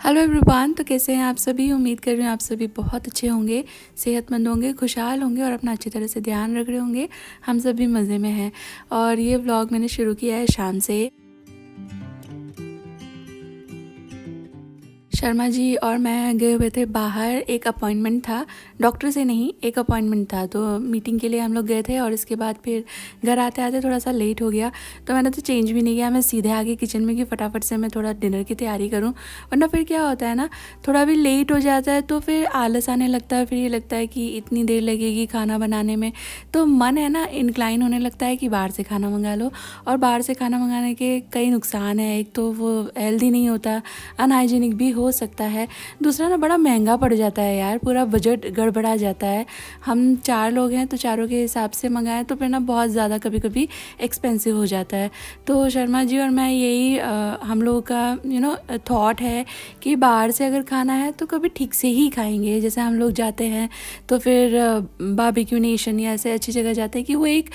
Hello everyone. तो कैसे हैं आप सभी। उम्मीद कर रही हूँ आप सभी बहुत अच्छे होंगे, सेहतमंद होंगे, खुशहाल होंगे और अपना अच्छी तरह से ध्यान रख रहे होंगे। हम सभी मज़े में हैं और ये व्लॉग मैंने शुरू किया है शाम से। शर्मा जी और मैं गए हुए थे बाहर, एक अपॉइंटमेंट था, डॉक्टर से नहीं, एक अपॉइंटमेंट था, तो मीटिंग के लिए हम लोग गए थे और इसके बाद फिर घर आते आते थोड़ा सा लेट हो गया। तो मैंने तो चेंज भी नहीं किया, मैं सीधे आ गई किचन में कि फटाफट से मैं थोड़ा डिनर की तैयारी करूं। वरना फिर क्या होता है ना, थोड़ा भी लेट हो जाता है तो फिर आलस आने लगता है, फिर ये लगता है कि इतनी देर लगेगी खाना बनाने में, तो मन है ना इंक्लाइन होने लगता है कि बाहर से खाना मंगा लो। और बाहर से खाना मंगाने के कई नुकसान है, एक तो वो हेल्दी नहीं होता, अनहाइजीनिक भी हो सकता है, दूसरा ना बड़ा महंगा पड़ जाता है यार, पूरा बजट गड़बड़ा जाता है। हम 4 लोग हैं तो चारों के हिसाब से मंगाएं तो फिर ना बहुत ज़्यादा कभी कभी एक्सपेंसिव हो जाता है। तो शर्मा जी और मैं यही हम लोगों का थॉट है कि बाहर से अगर खाना है तो कभी ठीक से ही खाएंगे। जैसे हम लोग जाते हैं तो फिर बारबेक्यू नेशन या ऐसे अच्छी जगह जाते हैं कि वो एक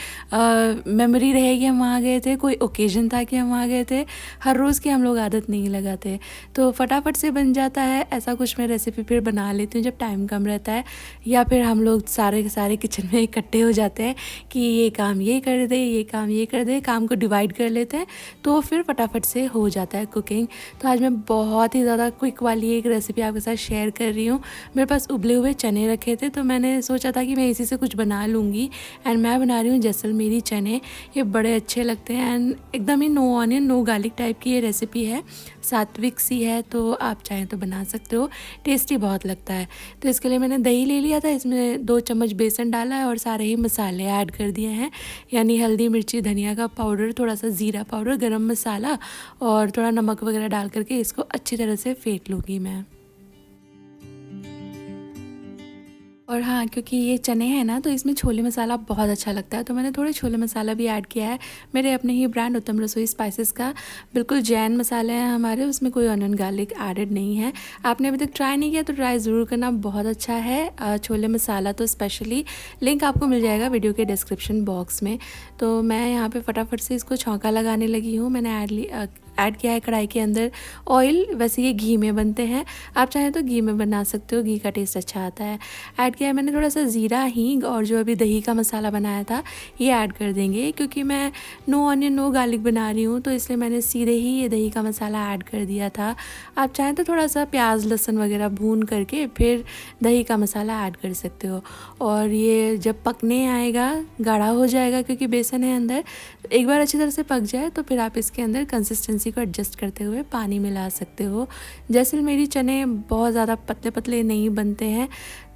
मेमोरी रहेगी हम वहाँ गए थे, कोई ओकेजन था कि हम वहाँ गए थे। हर रोज़ की हम लोग आदत नहीं लगाते, तो फटाफट से बन जाता है ऐसा कुछ। मैं रेसिपी फिर बना लेती हूँ जब टाइम कम रहता है, या फिर हम लोग सारे के सारे किचन में इकट्ठे हो जाते हैं कि ये काम ये कर दे, ये काम ये कर दे, काम को डिवाइड कर लेते हैं तो फिर फटाफट से हो जाता है कुकिंग। तो आज मैं बहुत ही ज़्यादा क्विक वाली एक रेसिपी आपके साथ शेयर कर रही हूँ। मेरे पास उबले हुए चने रखे थे तो मैंने सोचा था कि मैं इसी से कुछ बना लूँगी, एंड मैं बना रही हूँ जैसलमेरी चने। ये बड़े अच्छे लगते हैं एंड एकदम ही no onion no garlic type की ये रेसिपी है, सात्विक सी है, तो आप चाहें तो बना सकते हो, टेस्टी बहुत लगता है। तो इसके लिए मैंने दही ले लिया था, इसमें 2 चम्मच बेसन डाला है और सारे ही मसाले ऐड कर दिए हैं, यानी हल्दी मिर्ची धनिया का पाउडर, थोड़ा सा ज़ीरा पाउडर, गरम मसाला और थोड़ा नमक वगैरह डाल करके इसको अच्छी तरह से फेंट लूँगी मैं। और हाँ, क्योंकि ये चने हैं ना तो इसमें छोले मसाला बहुत अच्छा लगता है, तो मैंने थोड़े छोले मसाला भी ऐड किया है, मेरे अपने ही ब्रांड उत्तम रसोई स्पाइसेस का। बिल्कुल जैन मसाले हैं हमारे, उसमें कोई ऑनियन गार्लिक एडेड नहीं है। आपने अभी तक ट्राई नहीं किया तो ट्राई ज़रूर करना, बहुत अच्छा है छोले मसाला तो स्पेशली। लिंक आपको मिल जाएगा वीडियो के डिस्क्रिप्शन बॉक्स में। तो मैं यहाँ पर फटाफट से इसको छौंका लगाने लगी हूँ। मैंने ऐड किया है कढ़ाई के अंदर ऑयल, वैसे ये घी में बनते हैं, आप चाहें तो घी में बना सकते हो, घी का टेस्ट अच्छा आता है। ऐड किया है मैंने थोड़ा सा ज़ीरा, हींग और जो अभी दही का मसाला बनाया था ये ऐड कर देंगे। क्योंकि मैं नो ऑनियन नो गार्लिक बना रही हूँ तो इसलिए मैंने सीधे ही ये दही का मसाला ऐड कर दिया था। आप चाहें तो थोड़ा सा प्याज लहसुन वगैरह भून करके फिर दही का मसाला ऐड कर सकते हो। और ये जब पकने आएगा, गाढ़ा हो जाएगा क्योंकि बेसन है अंदर, एक बार अच्छी तरह से पक जाए तो फिर आप इसके अंदर कंसिस्टेंसी को एडजस्ट करते हुए पानी मिला सकते हो। जैसलमेरी चने बहुत ज़्यादा पतले पतले नहीं बनते हैं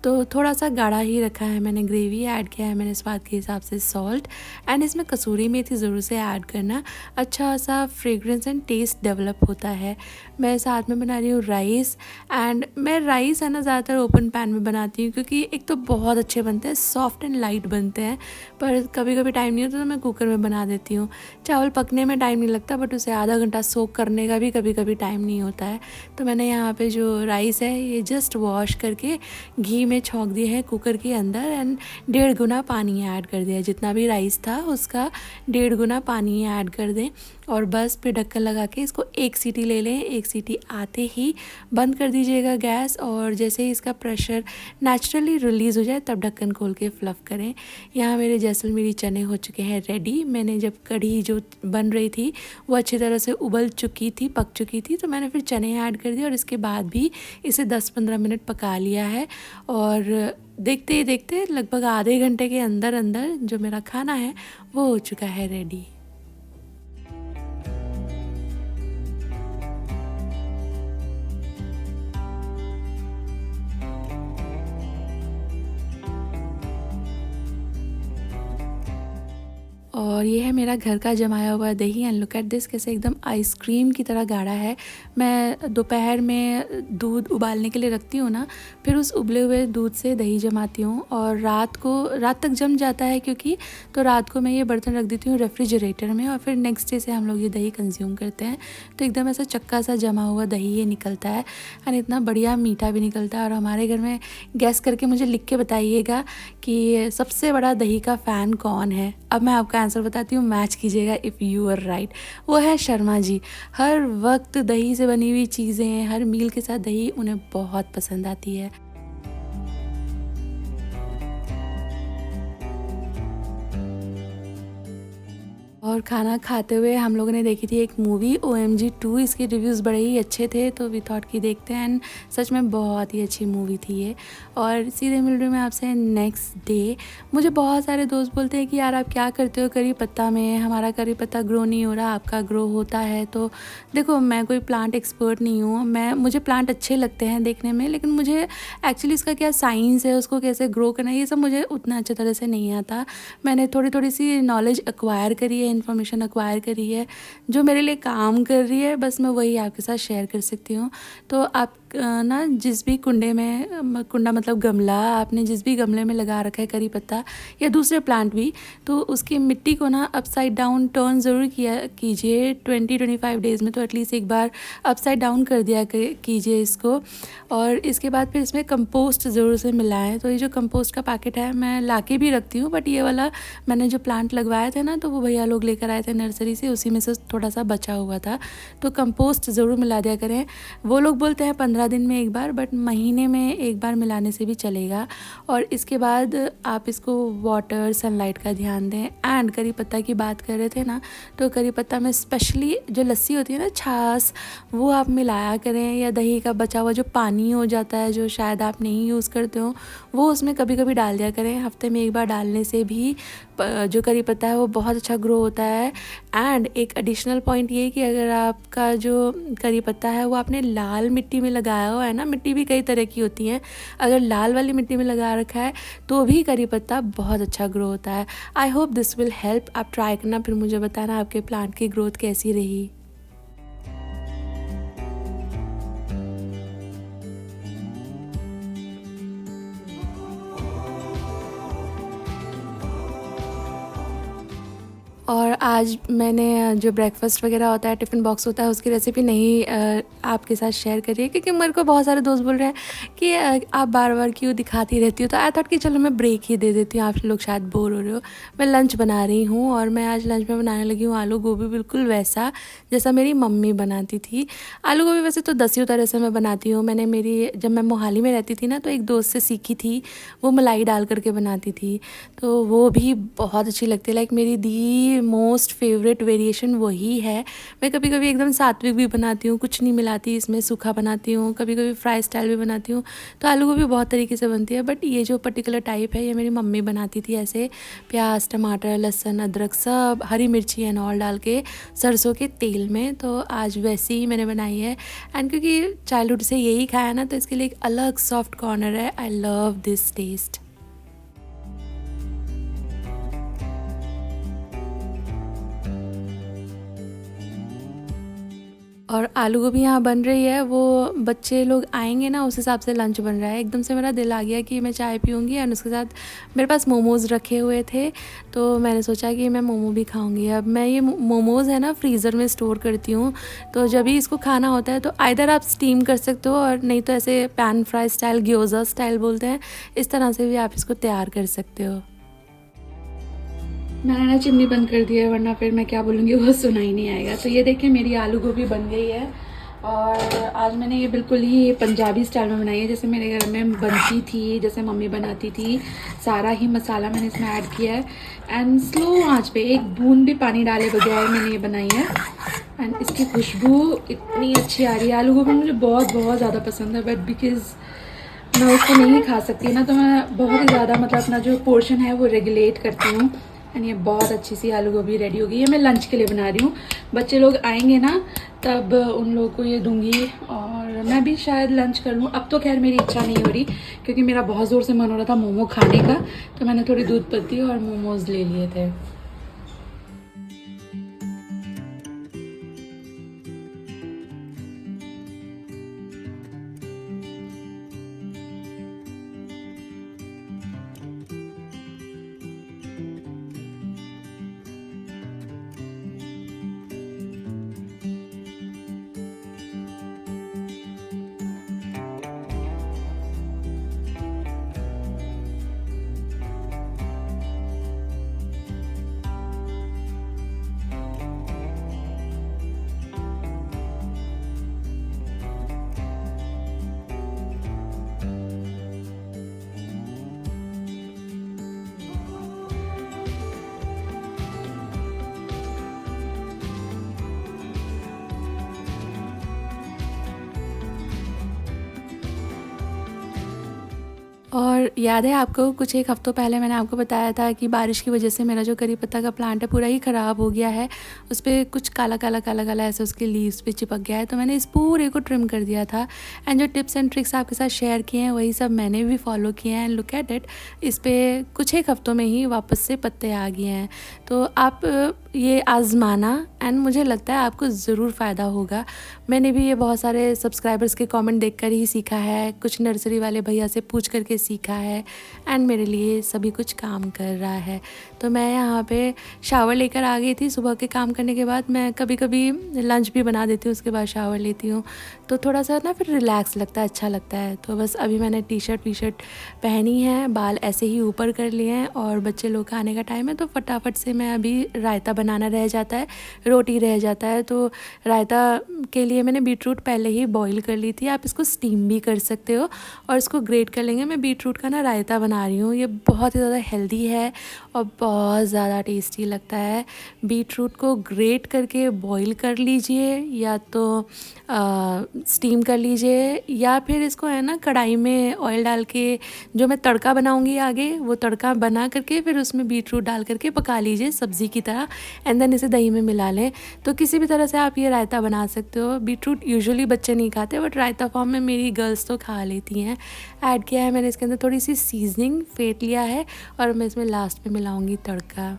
तो थोड़ा सा गाढ़ा ही रखा है मैंने। ग्रेवी ऐड किया है मैंने स्वाद के हिसाब से सॉल्ट, एंड इसमें कसूरी मेथी ज़रूर से ऐड करना, अच्छा सा फ्रेग्रेंस एंड टेस्ट डेवलप होता है। मैं साथ में बना रही हूँ राइस, एंड मैं राइस है ना ज़्यादातर ओपन पैन में बनाती हूँ क्योंकि एक तो बहुत अच्छे बनते हैं, सॉफ्ट एंड लाइट बनते हैं, पर कभी कभी टाइम नहीं होता तो मैं कुकर में बना देती हूँ। चावल पकने में टाइम नहीं लगता बट उसे आधा घंटा सोक करने का भी कभी कभी टाइम नहीं होता है। तो मैंने यहाँ पे जो राइस है ये जस्ट वॉश करके घी में छौंक दिए हैं कुकर के अंदर, एंड 1.5 गुना पानी ऐड कर दिया, जितना भी राइस था उसका 1.5 गुना पानी ऐड कर दें। और बस फिर ढक्कन लगा के इसको 1 सीटी ले लें, 1 सीटी आते ही बंद कर दीजिएगा गैस, और जैसे ही इसका प्रेशर नेचुरली रिलीज़ हो जाए तब ढक्कन खोल के फ्लफ़ करें। यहाँ मेरे जैसलमेरी चने हो चुके हैं रेडी। मैंने जब कढ़ी जो बन रही थी वो अच्छी तरह से उबल चुकी थी, पक चुकी थी, तो मैंने फिर चने ऐड कर दिए और इसके बाद भी इसे 10-15 मिनट पका लिया है। और देखते ही देखते लगभग आधे घंटे के अंदर अंदर जो मेरा खाना है वो हो चुका है रेडी। और ये है मेरा घर का जमाया हुआ दही, एंड लुक एट दिस, कैसे एकदम आइसक्रीम की तरह गाढ़ा है। मैं दोपहर में दूध उबालने के लिए रखती हूँ ना, फिर उस उबले हुए दूध से दही जमाती हूँ और रात तक जम जाता है क्योंकि, तो रात को मैं ये बर्तन रख देती हूँ रेफ्रिजरेटर में और फिर नेक्स्ट डे से हम लोग ये दही कंज्यूम करते हैं। तो एकदम ऐसा चक्का सा जमा हुआ दही ये निकलता है, एंड इतना बढ़िया मीठा भी निकलता है। और हमारे घर में गैस करके मुझे लिख के बताइएगा कि सबसे बड़ा दही का फ़ैन कौन है। अब मैं आपका आंसर बताती हूँ, मैच कीजिएगा इफ़ यू आर राइट। वो है शर्मा जी। हर वक्त दही से बनी हुई चीज़ें, हर मील के साथ दही उन्हें बहुत पसंद आती है। और खाना खाते हुए हम लोगों ने देखी थी एक मूवी OMG 2। इसके रिव्यूज़ बड़े ही अच्छे थे, तो वी थॉट कि देखते हैं, एंड सच में बहुत ही अच्छी मूवी थी ये। और सीधे मिल रही हूँ मैं आपसे नेक्स्ट डे। मुझे बहुत सारे दोस्त बोलते हैं कि यार आप क्या करते हो करी पत्ता में, हमारा करी पत्ता ग्रो नहीं हो रहा, आपका ग्रो होता है। तो देखो, मैं कोई प्लांट एक्सपर्ट नहीं हूँ, मुझे प्लांट अच्छे लगते हैं देखने में, लेकिन मुझे एक्चुअली इसका क्या साइंस है, उसको कैसे ग्रो करना है, ये सब मुझे उतना अच्छे तरह से नहीं आता। मैंने थोड़ी थोड़ी सी नॉलेज एक्वायर करी है, इन्फॉर्मेशन एक्वायर करी है, जो मेरे लिए काम कर रही है, बस मैं वही आपके साथ शेयर कर सकती हूँ। तो आप ना जिस भी कुंडे में, कुंडा मतलब गमला, आपने जिस भी गमले में लगा रखा है करी पत्ता या दूसरे प्लांट भी, तो उसकी मिट्टी को ना अपसाइड डाउन टर्न ज़रूर किया कीजिए 20-25 डेज़ में। तो एटलीस्ट एक बार अपसाइड डाउन कर दिया कीजिए इसको। और इसके बाद फिर इसमें कंपोस्ट ज़रूर से मिलाएं। तो ये जो कंपोस्ट का पैकेट है मैं लाके भी रखती हूँ, बट ये वाला मैंने जो प्लांट लगवाए थे ना, तो वो भैया लोग लेकर आए थे नर्सरी से, उसी में से थोड़ा सा बचा हुआ था। तो कंपोस्ट ज़रूर मिला दिया करें। वो लोग बोलते हैं 15 दिन में एक बार, बट महीने में एक बार मिलाने से भी चलेगा। और इसके बाद आप इसको वाटर, सनलाइट का ध्यान दें। एंड करी पत्ता की बात कर रहे थे ना, तो करी पत्ता में स्पेशली जो लस्सी होती है ना, छाछ, वो आप मिलाया करें, या दही का बचा हुआ जो पानी हो जाता है, जो शायद आप नहीं यूज़ करते हो, वो उसमें कभी कभी डाल दिया करें। हफ्ते में एक बार डालने से भी जो करी पत्ता है वो बहुत अच्छा ग्रो होता है। एंड एक एडिशनल पॉइंट ये कि अगर आपका जो करी पत्ता है वो आपने लाल मिट्टी में लगाया हुआ है ना, मिट्टी भी कई तरह की होती हैं, अगर लाल वाली मिट्टी में लगा रखा है तो भी करी पत्ता बहुत अच्छा ग्रो होता है। I hope this will help. आप ट्राई करना, फिर मुझे बताना आपके प्लांट की ग्रोथ कैसी रही। और आज मैंने जो ब्रेकफास्ट वगैरह होता है, टिफ़िन बॉक्स होता है, उसकी रेसिपी नहीं आपके साथ शेयर करिए, क्योंकि मेरे को बहुत सारे दोस्त बोल रहे हैं कि आप बार बार क्यों दिखाती रहती हो। तो आई थॉट कि चलो मैं ब्रेक ही दे देती हूँ, आप लोग शायद बोर हो रहे हो। मैं लंच बना रही हूँ, और मैं आज लंच में बनाने लगी हूँ आलू गोभी, बिल्कुल वैसा जैसा मेरी मम्मी बनाती थी। आलू गोभी वैसे तो 10 तरह से मैं बनाती हूँ। मैंने जब मैं मोहाली में रहती थी ना, तो एक दोस्त से सीखी थी, वो मलाई डाल करके बनाती थी, तो वो भी बहुत अच्छी लगती है। लाइक मेरी दी मोस्ट फेवरेट वेरिएशन वही है। मैं कभी कभी एकदम सात्विक भी बनाती हूँ, कुछ नहीं मिलाती इसमें, सूखा बनाती हूँ, कभी कभी फ्राई स्टाइल भी बनाती हूँ। तो आलू गोभी बहुत तरीके से बनती है, बट ये जो पर्टिकुलर टाइप है ये मेरी मम्मी बनाती थी ऐसे, प्याज, टमाटर, लहसुन, अदरक, सब हरी मिर्ची एंड ऑल डाल के सरसों के तेल में। तो आज वैसे ही मैंने बनाई है। एंड क्योंकि चाइल्डहुड से यही खाया ना, तो इसके लिए एक अलग सॉफ्ट कॉर्नर है। I love this taste. और आलू गोभी यहाँ बन रही है, वो बच्चे लोग आएंगे ना, उस हिसाब से लंच बन रहा है। एकदम से मेरा दिल आ गया कि मैं चाय पीऊँगी, एंड उसके साथ मेरे पास मोमोज़ रखे हुए थे, तो मैंने सोचा कि मैं मोमो भी खाऊंगी। अब मैं ये मोमोज़ है ना फ्रीज़र में स्टोर करती हूँ, तो जब भी इसको खाना होता है तो आइदर आप स्टीम कर सकते हो, और नहीं तो ऐसे pan fry style, gyoza style बोलते हैं, इस तरह से भी आप इसको तैयार कर सकते हो। मैंने ना चिमनी बंद कर दी है, वरना फिर मैं क्या बोलूँगी वो सुना ही नहीं आएगा। तो ये देखिए मेरी आलू गोभी बन गई है, और आज मैंने ये बिल्कुल ही पंजाबी स्टाइल में बनाई है, जैसे मेरे घर में बनती थी, जैसे मम्मी बनाती थी। सारा ही मसाला मैंने इसमें ऐड किया है, एंड स्लो आंच पे, एक बूंद भी पानी डाले बगैर मैंने ये बनाई है। एंड इसकी खुशबू इतनी अच्छी आ रही है। आलू गोभी मुझे बहुत बहुत ज़्यादा पसंद है, बट बिकॉज़ मैं उसको नहीं खा सकती ना, तो मैं बहुत ही ज़्यादा मतलब अपना जो पोर्शन है वो रेगुलेट करती हूँ। एंड ये बहुत अच्छी सी आलू गोभी रेडी होगी। ये मैं लंच के लिए बना रही हूँ, बच्चे लोग आएंगे ना तब उन लोगों को ये दूंगी, और मैं भी शायद लंच कर लूँ। अब तो खैर मेरी इच्छा नहीं हो रही, क्योंकि मेरा बहुत ज़ोर से मन हो रहा था मोमो खाने का, तो मैंने थोड़ी दूध पत्ती और मोमोज़ ले लिए थे। और याद है आपको, कुछ एक हफ्तों पहले मैंने आपको बताया था कि बारिश की वजह से मेरा जो करी पत्ता का प्लांट है पूरा ही ख़राब हो गया है। उस पर कुछ काला काला काला काला ऐसे उसके लीव्स पे चिपक गया है, तो मैंने इस पूरे को ट्रिम कर दिया था। एंड जो टिप्स एंड ट्रिक्स आपके साथ शेयर किए हैं वही सब मैंने भी फॉलो किए हैं। एंड लुक एट इट, इस पर कुछ एक हफ्तों में ही वापस से पत्ते आ गए हैं। तो आप ये आज़माना, एंड मुझे लगता है आपको ज़रूर फ़ायदा होगा। मैंने भी ये बहुत सारे सब्सक्राइबर्स के कमेंट देखकर ही सीखा है, कुछ नर्सरी वाले भैया से पूछ करके सीखा है, एंड मेरे लिए सभी कुछ काम कर रहा है। तो मैं यहाँ पे शावर लेकर आ गई थी। सुबह के काम करने के बाद मैं कभी कभी लंच भी बना देती हूँ, उसके बाद शावर लेती हूँ, तो थोड़ा सा ना फिर रिलैक्स लगता है, अच्छा लगता है। तो बस अभी मैंने टी शर्ट पहनी है, बाल ऐसे ही ऊपर कर लिए हैं, और बच्चे लोग का आने का टाइम है, तो फटाफट से मैं अभी रायता बनाना रह जाता है, रोटी रह जाता है। तो रायता के लिए मैंने बीटरूट पहले ही बॉईल कर ली थी, आप इसको स्टीम भी कर सकते हो और इसको ग्रेट कर लेंगे। मैं बीटरूट का ना रायता बना रही हूँ, ये बहुत ही ज़्यादा हेल्दी है और बहुत ज़्यादा टेस्टी लगता है। बीटरूट को ग्रेट करके बॉईल कर लीजिए, या तो स्टीम कर लीजिए, या फिर इसको है ना कढ़ाई में ऑयल डाल के, जो मैं तड़का बनाऊंगी आगे, वो तड़का बना करके फिर उसमें बीटरूट डाल करके पका लीजिए सब्ज़ी की तरह, एंड देन इसे दही में मिला लें। तो किसी भी तरह से आप ये रायता बना सकते हो। बीटरूट यूजुअली बच्चे नहीं खाते, बट रायता फॉर्म में मेरी गर्ल्स तो खा लेती हैं। ऐड किया है मैंने इसके अंदर थोड़ी सी सीजनिंग, फेंट लिया है, और मैं इसमें लास्ट में मिलाऊंगी तड़का।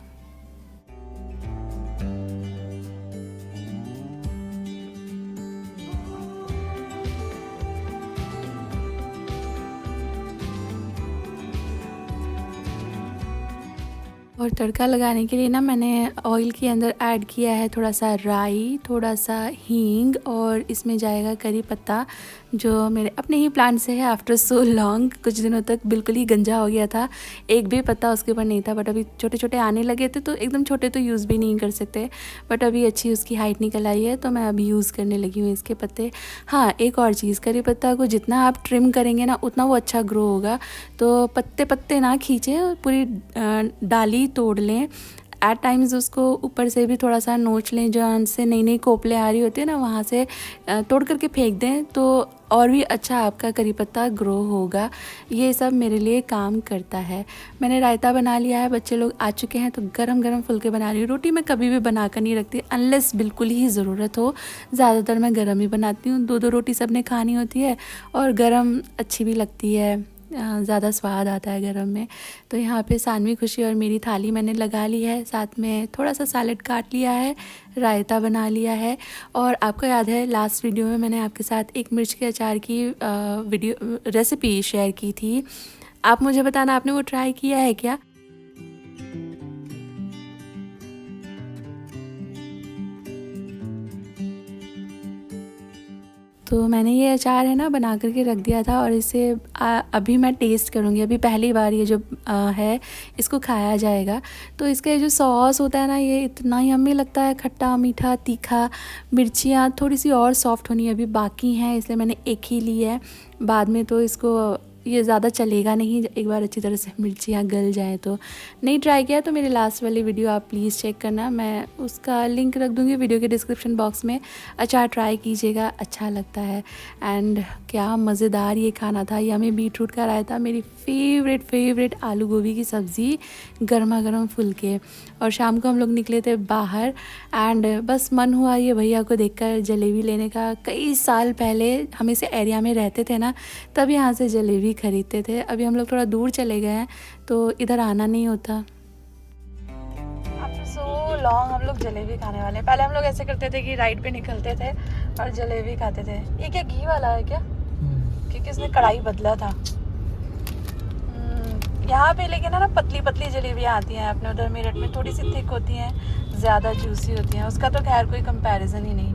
और तड़का लगाने के लिए ना मैंने ऑयल के अंदर ऐड किया है थोड़ा सा राई, थोड़ा सा हींग, और इसमें जाएगा करी पत्ता, जो मेरे अपने ही प्लांट से है। आफ्टर सो लॉन्ग, कुछ दिनों तक बिल्कुल ही गंजा हो गया था, एक भी पत्ता उसके ऊपर नहीं था, बट अभी छोटे छोटे आने लगे थे, तो एकदम छोटे तो यूज़ भी नहीं कर सकते, बट अभी अच्छी उसकी हाइट निकल आई है, तो मैं अभी यूज़ करने लगी हूँ इसके पत्ते। हाँ, एक और चीज़, करी पत्ता को जितना आप ट्रिम करेंगे ना उतना वो अच्छा ग्रो होगा। तो पत्ते पत्ते ना खींचें, पूरी डाली तोड़ लें। एट टाइम्स उसको ऊपर से भी थोड़ा सा नोच लें, जहाँ से नई नई कोपले आ रही होती है ना, वहाँ से तोड़ करके फेंक दें, तो और भी अच्छा आपका करी पत्ता ग्रो होगा। ये सब मेरे लिए काम करता है। मैंने रायता बना लिया है, बच्चे लोग आ चुके हैं, तो गरम गरम फुलके बना रही हूँ। रोटी मैं कभी भी बना कर नहीं रखती, अनलेस बिल्कुल ही ज़रूरत हो। ज़्यादातर मैं गरम ही बनाती हूँ, दो दो रोटी सबने खानी होती है, और गरम अच्छी भी लगती है, ज़्यादा स्वाद आता है गरम में। तो यहाँ पे सानवी, खुशी और मेरी थाली मैंने लगा ली है, साथ में थोड़ा सा सैलेड काट लिया है, रायता बना लिया है। और आपको याद है लास्ट वीडियो में मैंने आपके साथ एक मिर्च के अचार की वीडियो रेसिपी शेयर की थी। आप मुझे बताना, आपने वो ट्राई किया है क्या? तो मैंने ये अचार है ना बना करके रख दिया था, और इसे अभी मैं टेस्ट करूँगी। अभी पहली बार ये जो है इसको खाया जाएगा। तो इसका जो सॉस होता है ना, ये इतना यम्मी लगता है, खट्टा मीठा तीखा। मिर्चियाँ थोड़ी सी और सॉफ्ट होनी अभी बाकी हैं, इसलिए मैंने एक ही ली है। बाद में तो इसको ये ज़्यादा चलेगा नहीं, एक बार अच्छी तरह से मिर्चियाँ गल जाए। तो नहीं ट्राई किया तो मेरी लास्ट वाली वीडियो आप प्लीज़ चेक करना, मैं उसका लिंक रख दूँगी वीडियो के डिस्क्रिप्शन बॉक्स में। अचार ट्राई कीजिएगा, अच्छा लगता है। एंड क्या मज़ेदार ये खाना था, यम्मी बीटरूट का रायता, मेरी फेवरेट आलू गोभी की सब्ज़ी, गर्मा गर्म फुलके। और शाम को हम लोग निकले थे बाहर, एंड बस मन हुआ ये भैया को देखकर जलेबी लेने का। कई साल पहले हम इस एरिया में रहते थे ना, तब यहाँ से जलेबी खरीदते थे। अभी हम लोग थोड़ा दूर चले गए हैं, तो इधर आना नहीं होता। आफ्टर सो लॉन्ग हम लोग जलेबी खाने वाले हैं। पहले हम लोग ऐसे करते थे कि राइड पे निकलते थे और जलेबी खाते थे। ये क्या घी वाला है क्या? क्योंकि इसने कढ़ाई बदला था। यहाँ पे लेकिन ना पतली पतली जलेबियाँ आती हैं, अपने उधर मेरठ में थोड़ी सी थिक होती हैं, ज़्यादा जूसी होती हैं, उसका तो खैर कोई कंपैरिजन ही नहीं।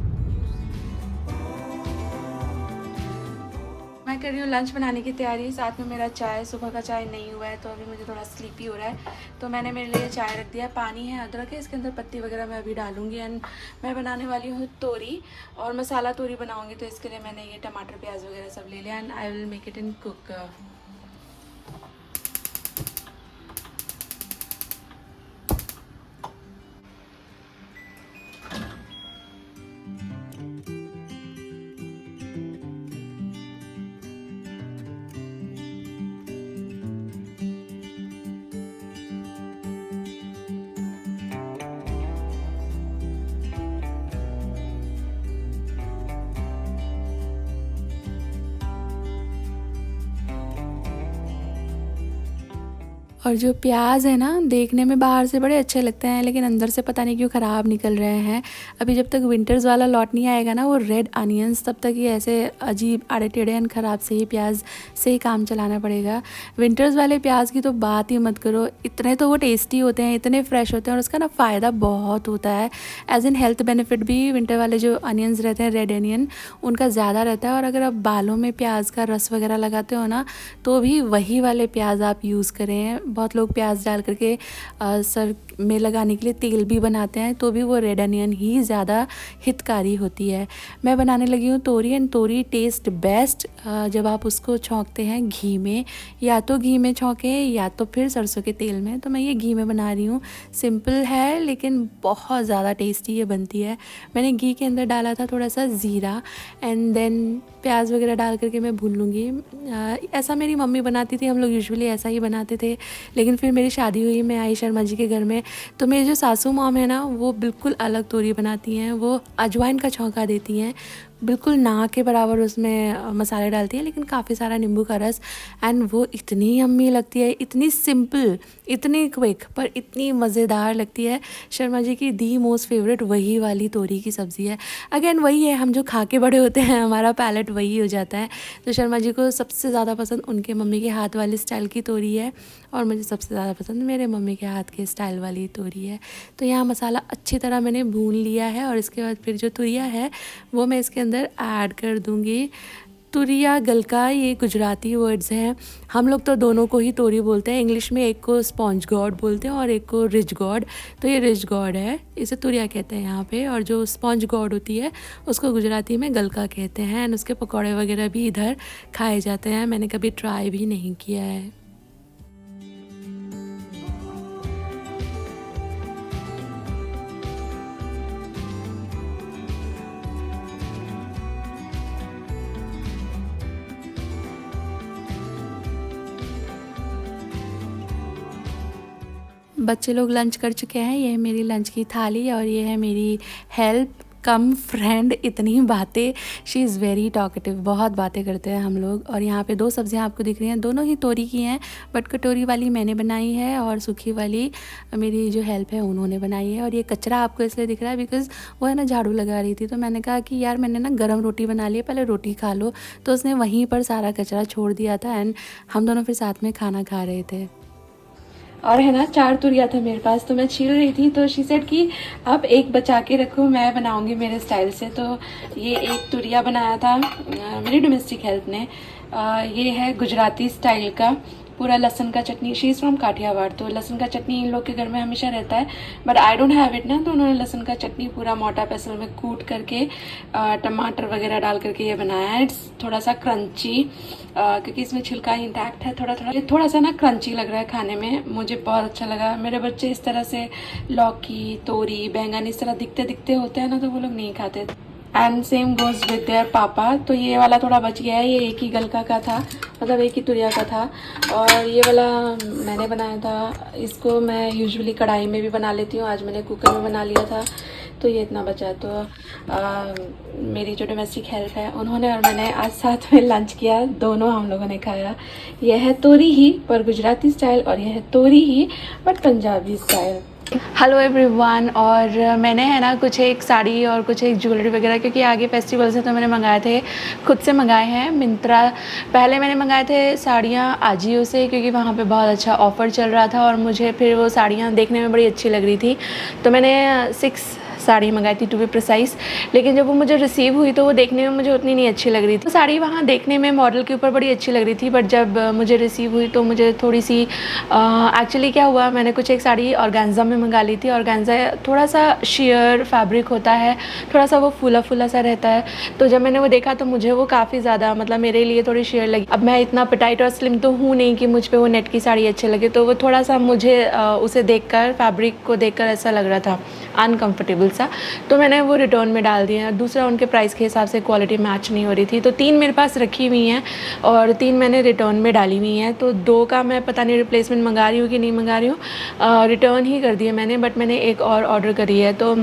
मैं कर रही हूँ लंच बनाने की तैयारी, साथ में मेरा चाय, सुबह का चाय नहीं हुआ है, तो अभी मुझे थोड़ा स्लीपी हो रहा है, तो मैंने मेरे लिए चाय रख दिया। पानी है, अदरक है, इसके अंदर पत्ती वगैरह मैं अभी डालूंगी। एंड मैं बनाने वाली हूँ तोरी, और मसाला तोरी बनाऊंगी, तो इसके लिए मैंने ये टमाटर प्याज वगैरह सब ले लिया, and I will make it in cook. और जो प्याज है ना, देखने में बाहर से बड़े अच्छे लगते हैं लेकिन अंदर से पता नहीं क्यों ख़राब निकल रहे हैं। अभी जब तक विंटर्स वाला लॉट नहीं आएगा ना, वो रेड अनियंस, तब तक ये ऐसे अजीब आड़े टेढ़े एंड ख़राब से ही प्याज से ही काम चलाना पड़ेगा। विंटर्स वाले प्याज की तो बात ही मत करो, इतने तो वो टेस्टी होते हैं, इतने फ्रेश होते हैं और उसका ना फ़ायदा बहुत होता है। एज इन हेल्थ बेनिफिट भी विंटर वाले जो अनियंस रहते हैं, रेड अनियन, उनका ज़्यादा रहता है। और अगर आप बालों में प्याज का रस वगैरह लगाते हो ना, तो भी वही वाले प्याज आप यूज़ करें। बहुत लोग प्याज डाल करके सर में लगाने के लिए तेल भी बनाते हैं, तो भी वो रेड अनियन ही ज़्यादा हितकारी होती है। मैं बनाने लगी हूँ तोरी, एंड तोरी टेस्ट बेस्ट जब आप उसको छौंकते हैं घी में, या तो घी में छौंके या तो फिर सरसों के तेल में। तो मैं ये घी में बना रही हूँ। सिंपल है लेकिन बहुत ज़्यादा टेस्टी ये बनती है। मैंने घी के अंदर डाला था थोड़ा सा ज़ीरा, एंड देन प्याज वगैरह डाल करके मैं भून लूँगी। ऐसा मेरी मम्मी बनाती थी, हम लोग यूजुअली ऐसा ही बनाते थे। लेकिन फिर मेरी शादी हुई, मैं आई शर्मा जी के घर में, तो मेरी जो सासू मॉम है ना, वो बिल्कुल अलग तोरी बनाती हैं। वो अजवाइन का छौंका देती हैं, बिल्कुल ना के बराबर उसमें मसाले डालती हैं, लेकिन काफ़ी सारा नींबू का रस, एंड वो इतनी यम्मी लगती है, इतनी सिंपल, इतनी क्विक, पर इतनी मज़ेदार लगती है। शर्मा जी की दी मोस्ट फेवरेट वही वाली तोरी की सब्ज़ी है। अगेन वही है, हम जो खा के बड़े होते हैं, हमारा पैलेट वही हो जाता है। तो शर्मा जी को सबसे ज़्यादा पसंद उनके मम्मी के हाथ वाली स्टाइल की तोरी है, और मुझे सबसे ज़्यादा पसंद मेरे मम्मी के हाथ के स्टाइल वाली तोरी है। तो यहाँ मसाला अच्छी तरह मैंने भून लिया है, और इसके बाद फिर जो तुरिया है वो मैं इसके अंदर ऐड कर दूँगी। तुरिया गलका ये गुजराती वर्ड्स हैं, हम लोग तो दोनों को ही तोरी बोलते हैं। इंग्लिश में एक को स्पॉन्ज गॉड बोलते हैं और एक को रिच गॉड, तो ये रिच गॉड है, इसे तुरिया कहते हैं यहाँ पे। और जो स्पॉन्ज गॉड होती है उसको गुजराती में गलका कहते हैं, एंड उसके पकौड़े वगैरह भी इधर खाए जाते हैं। मैंने कभी ट्राई भी नहीं किया है। बच्चे लोग लंच कर चुके हैं, ये है मेरी लंच की थाली, और ये है मेरी हेल्प कम फ्रेंड। इतनी बातें, शी इज़ वेरी टॉकेटिव, बहुत बातें करते हैं हम लोग। और यहाँ पे 2 सब्जियाँ आपको दिख रही हैं, दोनों ही तोरी की हैं, बट कटोरी वाली मैंने बनाई है और सूखी वाली मेरी जो हेल्प है उन्होंने बनाई है। और ये कचरा आपको इसलिए दिख रहा है बिकॉज़ वो है ना झाड़ू लगा रही थी, तो मैंने कहा कि यार मैंने ना गरम रोटी बना ली है, पहले रोटी खा लो। तो उसने वहीं पर सारा कचरा छोड़ दिया था, एंड हम दोनों फिर साथ में खाना खा रहे थे। और है ना 4 तुरिया था मेरे पास, तो मैं छील रही थी, तो शी सेड कि अब एक बचा के रखो, मैं बनाऊंगी मेरे स्टाइल से। तो ये एक तुरिया बनाया था मेरी डोमेस्टिक हेल्प ने। ये है गुजराती स्टाइल का पूरा लहसुन का चटनी। शी इज़ फ्रॉम काठियावाड़, तो लहसुन का चटनी इन लोग के घर में हमेशा रहता है, but I don't have it ना। तो उन्होंने लहसुन का चटनी पूरा मोटा पेसल में कूट करके टमाटर वगैरह डाल करके ये बनाया है। इट्स थोड़ा सा क्रंची, क्योंकि इसमें छिलका इंटैक्ट है थोड़ा थोड़ा, ये थोड़ा सा ना क्रंची लग रहा है खाने में, मुझे बहुत अच्छा लगा। मेरे बच्चे इस तरह से लौकी, तोरी, बैंगन इस तरह दिखते दिखते होते हैं ना, तो वो लोग नहीं खाते। And same goes with their पापा। तो ये वाला थोड़ा बच गया है, ये एक ही गलका का था, मतलब एक ही तुरिया का था। और ये वाला मैंने बनाया था, इसको मैं यूजुअली कढ़ाई में भी बना लेती हूँ, आज मैंने कुकर में बना लिया था, तो ये इतना बचा। तो मेरी जो डोमेस्टिक हेल्प है उन्होंने और मैंने आज साथ में लंच किया, दोनों हम लोगों ने खाया। यह है तोरी ही पर गुजराती स्टाइल, और यह है तोरी ही but Punjabi style. Hello everyone. और मैंने है ना कुछ एक साड़ी और कुछ एक ज्वेलरी वगैरह, क्योंकि आगे फेस्टिवल से तो मैंने मंगाए थे, खुद से मंगाए हैं मिंत्रा। पहले मैंने मंगाए थे साड़ियाँ आजियो से, क्योंकि वहाँ पे बहुत अच्छा ऑफ़र चल रहा था, और मुझे फिर वो साड़ियाँ देखने में बड़ी अच्छी लग रही थी, तो मैंने 6 साड़ी मंगाई थी टू बी प्रिसाइज। लेकिन जब वो मुझे रिसीव हुई तो वो देखने में मुझे उतनी नहीं अच्छी लग रही थी। तो साड़ी वहाँ देखने में मॉडल के ऊपर बड़ी अच्छी लग रही थी, बट जब मुझे रिसीव हुई तो मुझे थोड़ी सी एक्चुअली क्या हुआ, मैंने कुछ एक साड़ी ऑर्गेन्जा में मंगा ली थी। ऑर्गेन्जा थोड़ा सा शेयर फैब्रिक होता है, थोड़ा सा वो फूला फूला सा रहता है, तो जब मैंने वो देखा तो मुझे वो काफ़ी ज़्यादा, मतलब मेरे लिए थोड़ी शेयर लगी। अब मैं इतना पेटाइट और स्लिम तो हूँ नहीं कि मुझ पर वो नेट की साड़ी अच्छी लगे, तो वो थोड़ा सा मुझे उसे देखकर, फैब्रिक को देखकर ऐसा लग रहा था अनकम्फर्टेबल सा, तो मैंने वो रिटर्न में डाल दिया। दूसरा, उनके प्राइस के हिसाब से क्वालिटी मैच नहीं हो रही थी, तो 3 मेरे पास रखी हुई हैं और 3 मैंने रिटर्न में डाली हुई हैं। तो 2 का मैं पता नहीं रिप्लेसमेंट मंगा रही हूँ कि नहीं मंगा रही हूँ, रिटर्न ही कर दिया मैंने, बट मैंने एक और ऑर्डर करी है। तो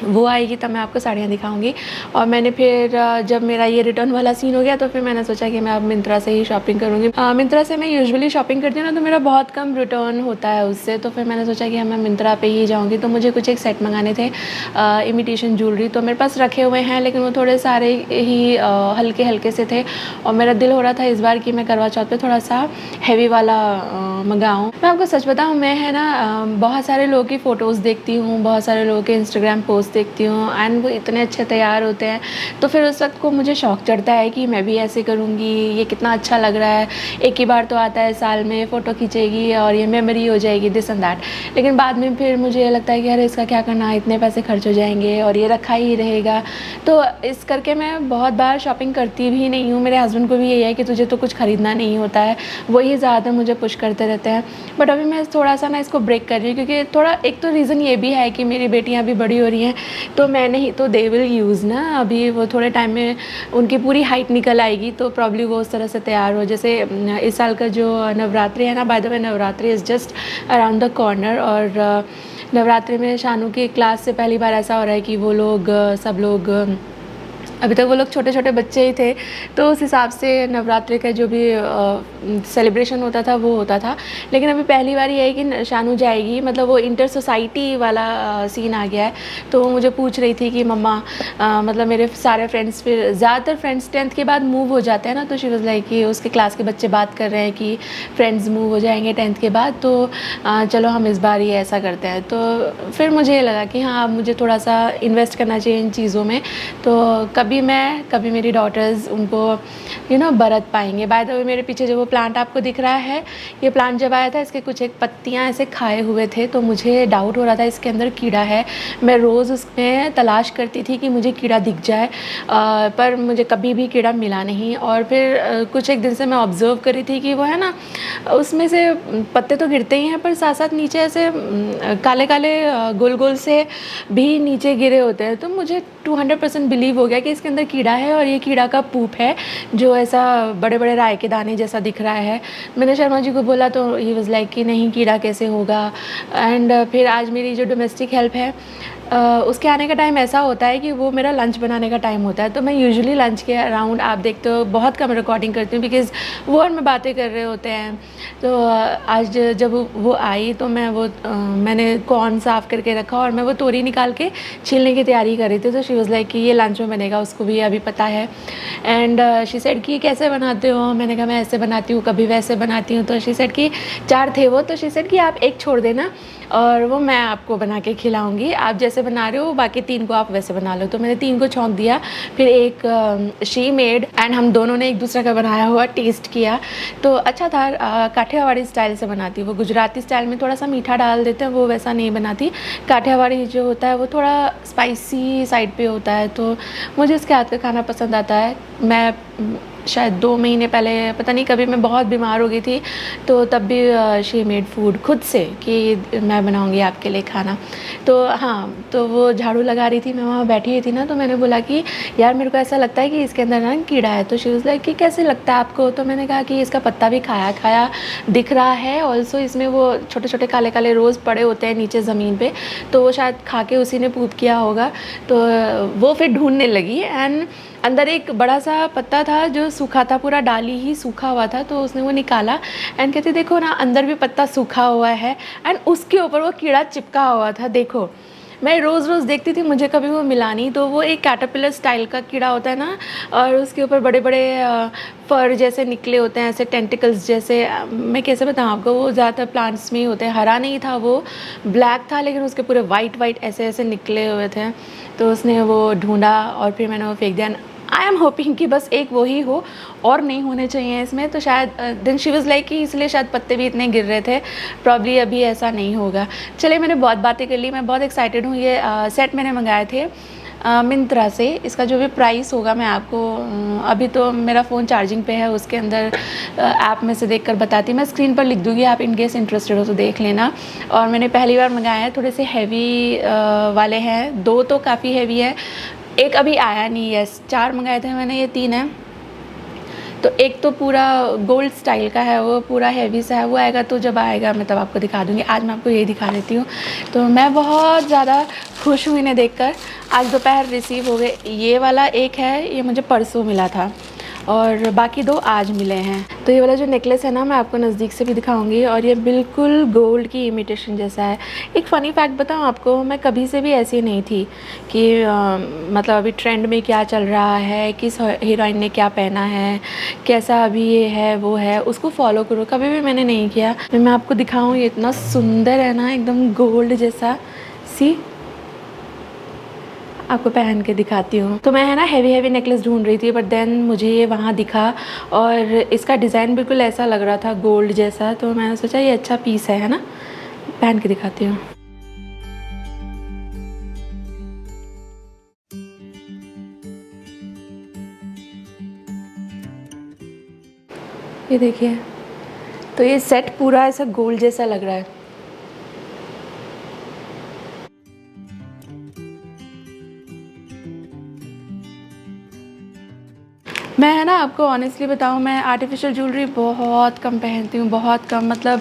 वो आएगी तब मैं आपको साड़ियाँ दिखाऊंगी। और मैंने फिर जब मेरा ये रिटर्न वाला सीन हो गया तो फिर मैंने सोचा कि मैं अब मिंत्रा से ही शॉपिंग करूँगी। मिंत्रा से मैं यूजुअली शॉपिंग करती हूँ ना, तो मेरा बहुत कम रिटर्न होता है उससे, तो फिर मैंने सोचा कि मैं मिंत्रा पे ही जाऊँगी। तो मुझे कुछ एक सेट मंगाने थे इमिटेशन ज्वेलरी, तो मेरे पास रखे हुए हैं लेकिन वो थोड़े सारे ही हल्के हल्के से थे, और मेरा दिल हो रहा था इस बार कि मैं करवा चौथ पे थोड़ा सा हैवी वाला मंगाऊँ। मैं आपको सच बताऊँ, मैं है ना बहुत सारे लोगों की फ़ोटोज़ देखती हूँ, बहुत सारे लोगों के इंस्टाग्राम पोस्ट देखती हूँ, एंड वो इतने अच्छे तैयार होते हैं, तो फिर उस वक्त को मुझे शौक चढ़ता है कि मैं भी ऐसे करूँगी, ये कितना अच्छा लग रहा है, एक ही बार तो आता है साल में, फ़ोटो खींचेगी और ये मेमोरी हो जाएगी, दिस एंड दैट। लेकिन बाद में फिर मुझे ये लगता है कि अरे इसका क्या करना, इतने पैसे खर्च हो जाएंगे और ये रखा ही रहेगा। तो इस करके मैं बहुत बार शॉपिंग करती भी नहीं हूँ। मेरे हस्बैंड को भी यही है कि तुझे तो कुछ ख़रीदना नहीं होता है, वही ज़्यादा मुझे पुश करते रहते हैं। बट अभी मैं थोड़ा सा ना इसको ब्रेक कर रही हूँ, क्योंकि थोड़ा एक तो रीज़न ये भी है कि मेरी बेटियाँ भी बड़ी हो रही हैं, तो मैं नहीं तो दे विल यूज़ ना, अभी वो थोड़े टाइम में उनकी पूरी हाइट निकल आएगी, तो प्रॉब्ली वो उस तरह से तैयार हो। जैसे इस साल का जो नवरात्रि है ना, by the way Navratri is just around the corner, और नवरात्रि में शानू की क्लास से पहली बार ऐसा हो रहा है कि वो लोग सब लोग अभी तक वो लोग छोटे छोटे बच्चे ही थे, तो उस हिसाब से नवरात्रि का जो भी सेलिब्रेशन होता था वो होता था। लेकिन अभी पहली बार ये है कि शानू जाएगी, मतलब वो इंटर सोसाइटी वाला सीन आ गया है। तो वो मुझे पूछ रही थी कि मम्मा मतलब मेरे सारे फ्रेंड्स, फिर ज़्यादातर फ्रेंड्स 10th के बाद मूव हो जाते हैं ना, तो शी वाज़ लाइक कि उसके क्लास के बच्चे बात कर रहे हैं कि फ्रेंड्स मूव हो जाएंगे 10th के बाद, तो चलो हम इस बार ये ऐसा करते हैं। तो फिर मुझे ये लगा कि हाँ, अब मुझे थोड़ा सा इन्वेस्ट करना चाहिए इन चीज़ों में, तो कभी मैं कभी मेरी डॉटर्स उनको बरत पाएंगे। बाय द वे मेरे पीछे जो वो प्लांट आपको दिख रहा है, ये प्लांट जब आया था इसके कुछ एक पत्तियां ऐसे खाए हुए थे, तो मुझे डाउट हो रहा था इसके अंदर कीड़ा है। मैं रोज़ उसमें तलाश करती थी कि मुझे कीड़ा दिख जाए, पर मुझे कभी भी कीड़ा मिला नहीं। और फिर कुछ एक दिन से मैं ऑब्ज़र्व कर रही थी कि वो है ना, उसमें से पत्ते तो गिरते ही हैं, पर साथ साथ नीचे ऐसे काले काले गोल गोल से भी नीचे गिरे होते हैं। तो मुझे 200% बिलीव हो गया कि इसके अंदर कीड़ा है, और ये कीड़ा का पूप है जो ऐसा बड़े बड़े राय के दाने जैसा दिख रहा है। मैंने शर्मा जी को बोला तो ही वाज लाइक कि नहीं, कीड़ा कैसे होगा। एंड फिर आज मेरी जो डोमेस्टिक हेल्प है उसके आने का टाइम ऐसा होता है कि वो मेरा लंच बनाने का टाइम होता है। तो मैं यूजुअली लंच के अराउंड, आप देखते हो, बहुत कम रिकॉर्डिंग करती हूँ, बिकॉज़ वो और मैं बातें कर रहे होते हैं। तो आज जब वो आई तो मैंने कॉर्न साफ़ करके रखा, और मैं वो तोरी निकाल के छीलने की तैयारी कर रही थी। तो शी वाज़ लाइक कि ये लंच में बनेगा, उसको भी अभी पता है। एंड शी सेड कि कैसे बनाते हो? मैंने कहा मैं ऐसे बनाती हूँ, कभी वैसे बनाती हूँ। तो शी सेड कि 4 थे वो, तो शी सेड कि आप एक छोड़ देना और वो मैं आपको बना के खिलाऊंगी, आप जैसे बना रहे हो बाकी 3 को आप वैसे बना लो। तो मैंने 3 को छौंक दिया, फिर एक शी मेड, एंड हम दोनों ने एक दूसरे का बनाया हुआ टेस्ट किया, तो अच्छा था। काठियावाड़ी स्टाइल से बनाती, वो गुजराती स्टाइल में थोड़ा सा मीठा डाल देते हैं, वो वैसा नहीं बनाती। काठियावाड़ी जो होता है वो थोड़ा स्पाइसी साइड पे होता है, तो मुझे इसके हाथ का खाना पसंद आता है। मैं शायद 2 महीने पहले, पता नहीं कभी, मैं बहुत बीमार हो गई थी, तो तब भी शी मेड फूड खुद से कि मैं बनाऊंगी आपके लिए खाना। तो हाँ, तो वो झाड़ू लगा रही थी, मैं वहाँ बैठी हुई थी ना, तो मैंने बोला कि यार मेरे को ऐसा लगता है कि इसके अंदर ना कीड़ा है। तो शी वाज़ लाइक कि कैसे लगता है आपको? तो मैंने कहा कि इसका पत्ता भी खाया खाया दिख रहा है, ऑल्सो इसमें वो छोटे छोटे काले काले रोज़ पड़े होते हैं नीचे ज़मीन पे, तो वो शायद खा के उसी ने पूप किया होगा। तो वो फिर ढूंढने लगी, एंड अंदर एक बड़ा सा पत्ता था जो सूखा था, पूरा डाली ही सूखा हुआ था, तो उसने वो निकाला एंड कहती देखो ना, अंदर भी पत्ता सूखा हुआ है, एंड उसके ऊपर वो कीड़ा चिपका हुआ था। देखो, मैं रोज़ रोज़ देखती थी, मुझे कभी वो मिला नहीं। तो वो एक कैटरपिलर स्टाइल का कीड़ा होता है ना, और उसके ऊपर बड़े बड़े फर जैसे निकले होते हैं, ऐसे टेंटिकल्स जैसे। मैं कैसे बताऊँ आपको, वो ज़्यादातर प्लांट्स में ही होते हैं। हरा नहीं था वो, ब्लैक था, लेकिन उसके पूरे वाइट वाइट ऐसे ऐसे निकले हुए थे। तो उसने वो ढूंढा और फिर मैंने वो फेंक दिया। आई एम होपिंग कि बस एक वो ही हो, और नहीं होने चाहिए इसमें। तो शायद देन शी वाज़ लाइक कि इसलिए शायद पत्ते भी इतने गिर रहे थे, प्रॉब्ली अभी ऐसा नहीं होगा। चलिए, मैंने बहुत बातें कर ली, मैं बहुत एक्साइटेड हूँ। ये सेट मैंने मंगाए थे मिंत्रा से। इसका जो भी प्राइस होगा मैं आपको अभी तो मेरा फ़ोन चार्जिंग पे है, उसके अंदर ऐप में से देखकर बताती। मैं स्क्रीन पर लिख दूँगी, आप इन केस इंटरेस्टेड हो तो देख लेना। और मैंने पहली बार मंगाया है, थोड़े से हैवी वाले हैं, 2 तो काफ़ी हैवी है, एक अभी आया नहीं है। 4 मंगाए थे मैंने, ये 3 है। तो एक तो पूरा गोल्ड स्टाइल का है, वो पूरा हैवी सा है, वो आएगा तो जब आएगा मैं तब आपको दिखा दूँगी। आज मैं आपको ये दिखा देती हूँ। तो मैं बहुत ज़्यादा खुश हुई इन्हें देखकर। आज दोपहर रिसीव हो गए। ये वाला एक है, ये मुझे परसों मिला था और बाकी 2 आज मिले हैं। तो ये वाला जो नेकलेस है ना, मैं आपको नज़दीक से भी दिखाऊंगी और ये बिल्कुल गोल्ड की इमिटेशन जैसा है। एक फ़नी फैक्ट बताऊँ आपको, मैं कभी से भी ऐसी नहीं थी कि मतलब अभी ट्रेंड में क्या चल रहा है, किस हीरोइन ने क्या पहना है, कैसा अभी ये है वो है, उसको फॉलो करो, कभी भी मैंने नहीं किया। मैं आपको दिखाऊँ, ये इतना सुंदर है ना, एकदम गोल्ड जैसा। सी, आपको पहन के दिखाती हूँ। तो मैं है ना हैवी नेकलेस ढूंढ रही थी, बट देन मुझे ये वहाँ दिखा और इसका डिज़ाइन बिल्कुल ऐसा लग रहा था गोल्ड जैसा, तो मैंने सोचा ये अच्छा पीस है ना, पहन के दिखाती हूँ। ये देखिए, तो ये सेट पूरा ऐसा गोल्ड जैसा लग रहा है। मैं है ना आपको ऑनेस्टली बताऊँ, मैं आर्टिफिशियल ज्वेलरी बहुत कम पहनती हूँ, बहुत कम। मतलब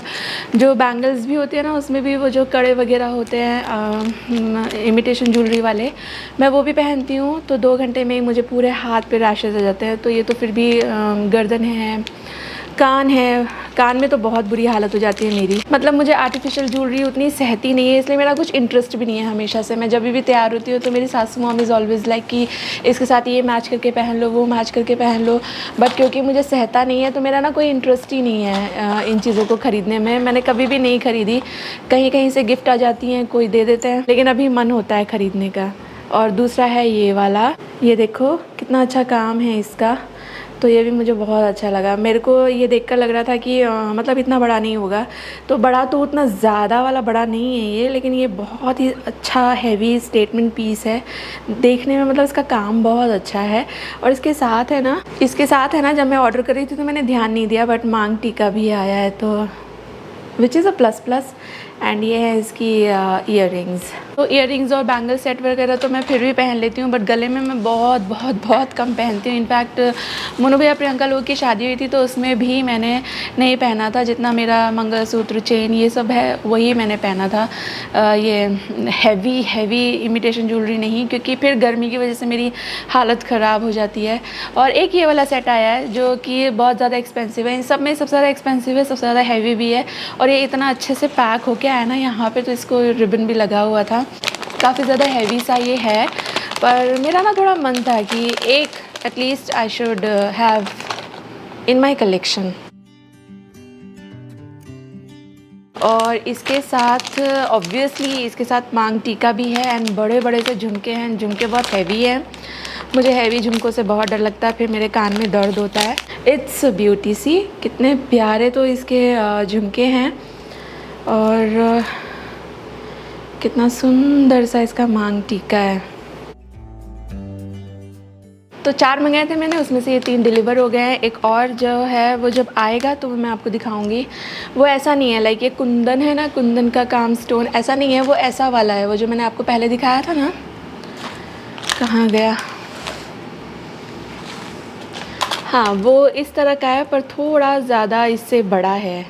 जो बैंगल्स भी होती है ना, उसमें भी वो जो कड़े वगैरह होते हैं इमिटेशन ज्वेलरी वाले, मैं वो भी पहनती हूँ तो 2 घंटे में ही मुझे पूरे हाथ पे रैशेज आ जाते हैं। तो ये तो फिर भी गर्दन है, कान है, कान में तो बहुत बुरी हालत हो जाती है मेरी। मतलब मुझे आर्टिफिशियल ज्वेलरी उतनी सहती नहीं है, इसलिए मेरा कुछ इंटरेस्ट भी नहीं है हमेशा से। मैं जब भी तैयार होती हूँ तो मेरी सासू मॉम इज़ ऑलवेज़ लाइक कि इसके साथ ये मैच करके पहन लो, वो मैच करके पहन लो, बट क्योंकि मुझे सहता नहीं है तो मेरा ना कोई इंटरेस्ट ही नहीं है इन चीज़ों को ख़रीदने में। मैंने कभी भी नहीं ख़रीदी, कहीं कहीं से गिफ्ट आ जाती हैं, कोई दे देते हैं, लेकिन अभी मन होता है ख़रीदने का। और दूसरा है ये वाला, ये देखो कितना अच्छा काम है इसका, तो ये भी मुझे बहुत अच्छा लगा। मेरे को ये देखकर लग रहा था कि मतलब इतना बड़ा नहीं होगा, तो बड़ा तो उतना ज़्यादा वाला बड़ा नहीं है ये, लेकिन ये बहुत ही अच्छा हैवी स्टेटमेंट पीस है देखने में। मतलब इसका काम बहुत अच्छा है। और इसके साथ है ना जब मैं ऑर्डर कर रही थी तो मैंने ध्यान नहीं दिया, बट मांग टीका भी आया है, तो which is a plus plus. And ये है इसकी ईयररिंग्स। तो ईयररिंग्स और बैंगल सेट वगैरह तो मैं फिर भी पहन लेती हूँ, बट गले में मैं बहुत बहुत बहुत कम पहनती हूँ। इनफैक्ट मोनू भैया प्रियंका लोग की शादी हुई थी तो उसमें भी मैंने नहीं पहना था। जितना मेरा मंगलसूत्र, चेन, ये सब है वही मैंने पहना था। ये हैवी इमिटेशन ज्वेलरी नहीं, क्योंकि फिर गर्मी की वजह से मेरी हालत ख़राब हो जाती है। और एक ये वाला सेट आया है जो कि बहुत ज़्यादा एक्सपेंसिव है, इन सब में सबसे ज़्यादा एक्सपेंसिव है, सबसे ज़्यादा हैवी भी है, और ये इतना अच्छे से पैक होके आया ना यहाँ पे, तो इसको रिबन भी लगा हुआ था। काफ़ी ज़्यादा हैवी सा ये है, पर मेरा ना थोड़ा मन था कि एक at least I should have in my collection. और इसके साथ ऑब्वियसली इसके साथ मांग टीका भी है एंड बड़े बड़े से झुमके हैं। झुमके बहुत हैवी हैं, मुझे हैवी झुमकों से बहुत डर लगता है, फिर मेरे कान में दर्द होता है। इट्स ब्यूटी, सी कितने प्यारे तो इसके झुमके हैं, और कितना सुंदर सा इसका मांग टीका है। तो 4 मंगाए थे मैंने, उसमें से ये 3 डिलीवर हो गए हैं। एक और जो है वो जब आएगा तो मैं आपको दिखाऊंगी। वो ऐसा नहीं है लाइक ये कुंदन है ना, कुंदन का काम स्टोन ऐसा नहीं है, वो ऐसा वाला है, वो जो मैंने आपको पहले दिखाया था ना, कहाँ गया, हाँ वो इस तरह का है, पर थोड़ा ज़्यादा इससे बड़ा है।